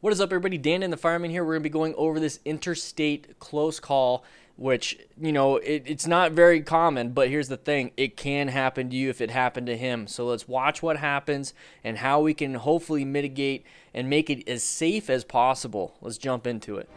What is up, everybody? DanDanTheFireman here. We're going to be going over this interstate close call, which, it's not very common, but here's the thing. It can happen to you if it happened to him. So let's watch what happens and how we can hopefully mitigate and make it as safe as possible. Let's jump into it.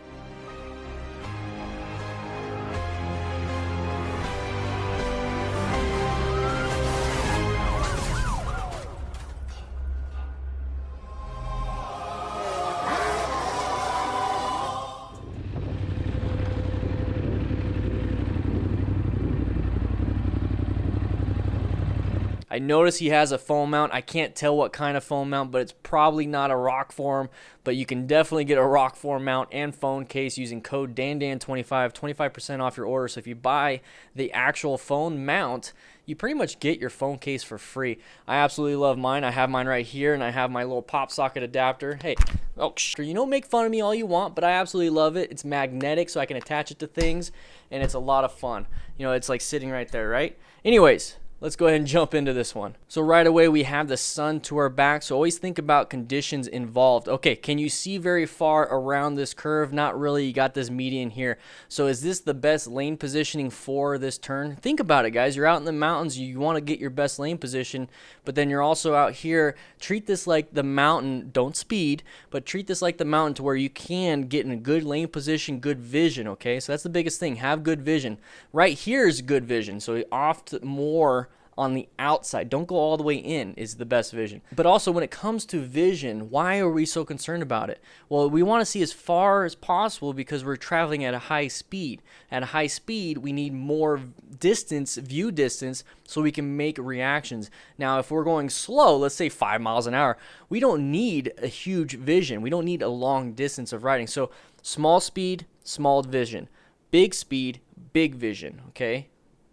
I notice he has a foam mount. I can't tell what kind of foam mount, but it's probably not a rock form, but you can definitely get a rock form mount and phone case using code DanDan25, 25% off your order. So if you buy the actual phone mount, you pretty much get your phone case for free. I absolutely love mine. I have mine right here, and I have my little pop socket adapter. Hey, make fun of me all you want, but I absolutely love it. It's magnetic, so I can attach it to things, and it's a lot of fun. It's like sitting right there, right? Anyways, let's go ahead and jump into this one. So right away, we have the sun to our back. So always think about conditions involved. Okay, can you see very far around this curve? Not really. You got this median here. So is this the best lane positioning for this turn? Think about it, guys. You're out in the mountains. You want to get your best lane position, but then you're also out here. Treat this like the mountain. Don't speed, but treat this like the mountain to where you can get in a good lane position, good vision, okay? So that's the biggest thing. Have good vision. Right here is good vision. So oft more on the outside. Don't go all the way in is the best vision. But also when it comes to vision, why are we so concerned about it? Well, we want to see as far as possible because we're traveling at a high speed. At a high speed, we need more distance, view distance, so we can make reactions. Now, if we're going slow, let's say 5 miles an hour, we don't need a huge vision. We don't need a long distance of riding. So small speed, small vision. Big speed, big vision, okay?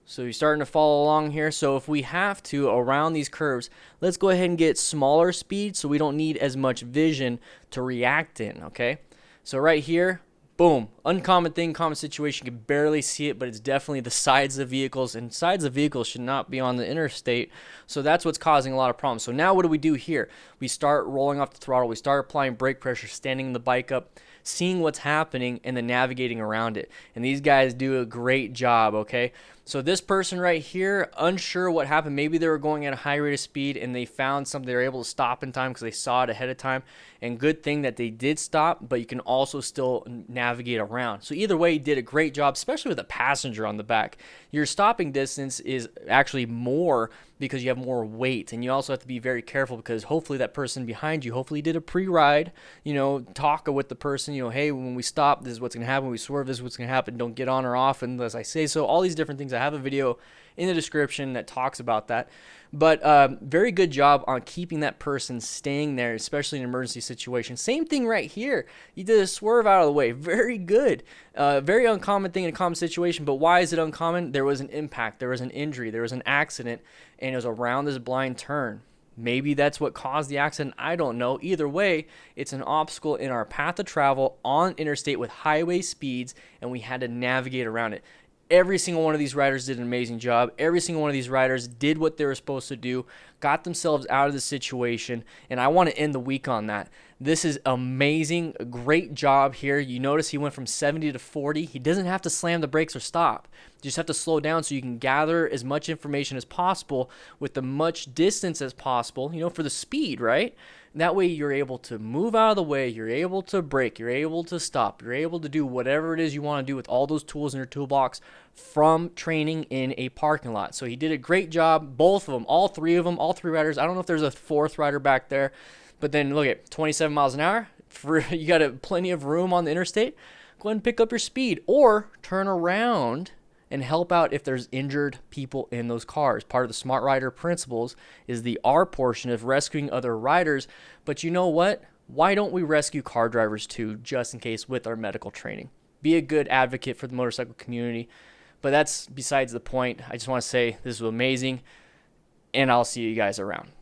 So you're starting to follow along here. So if we have to, around these curves, let's go ahead and get smaller speed so we don't need as much vision to react in, okay? So right here, boom, uncommon thing, common situation, you can barely see it, but it's definitely the sides of vehicles, and sides of vehicles should not be on the interstate. So that's what's causing a lot of problems. So now what do we do here? We start rolling off the throttle, we start applying brake pressure, standing the bike up, seeing what's happening, and then navigating around it. And these guys do a great job, okay? So this person right here, unsure what happened. Maybe they were going at a high rate of speed and they found something. They were able to stop in time because they saw it ahead of time. And good thing that they did stop, but you can also still navigate around. So either way, you did a great job, especially with a passenger on the back. Your stopping distance is actually more because you have more weight. And you also have to be very careful because hopefully that person behind you hopefully did a pre-ride, talk with the person, hey, when we stop, this is what's going to happen. When we swerve, this is what's going to happen. Don't get on or off unless I say so. All these different things. I have a video in the description that talks about that. But very good job on keeping that person staying there, especially in an emergency situation. Same thing right here. You did a swerve out of the way. Very good. Very uncommon thing in a common situation. But why is it uncommon? There was an impact. There was an injury. There was an accident. And it was around this blind turn. Maybe that's what caused the accident. I don't know. Either way, it's an obstacle in our path of travel on interstate with highway speeds, and we had to navigate around it. Every single one of these riders did an amazing job. Every single one of these riders did what they were supposed to do, got themselves out of the situation, and I want to end the week on that. This is amazing. A great job here. You notice he went from 70 to 40. He doesn't have to slam the brakes or stop. You just have to slow down so you can gather as much information as possible with the much distance as possible, for the speed, right? That way you're able to move out of the way, you're able to brake, you're able to stop, you're able to do whatever it is you want to do with all those tools in your toolbox from training in a parking lot. So he did a great job, both of them, all three riders. I don't know if there's a fourth rider back there, but then look at 27 miles an hour. You got plenty of room on the interstate. Go ahead and pick up your speed or turn around and help out if there's injured people in those cars. Part of the Smart Rider principles is the R portion of rescuing other riders. But you know what? Why don't we rescue car drivers too, just in case with our medical training? Be a good advocate for the motorcycle community. But that's besides the point. I just want to say this was amazing, and I'll see you guys around.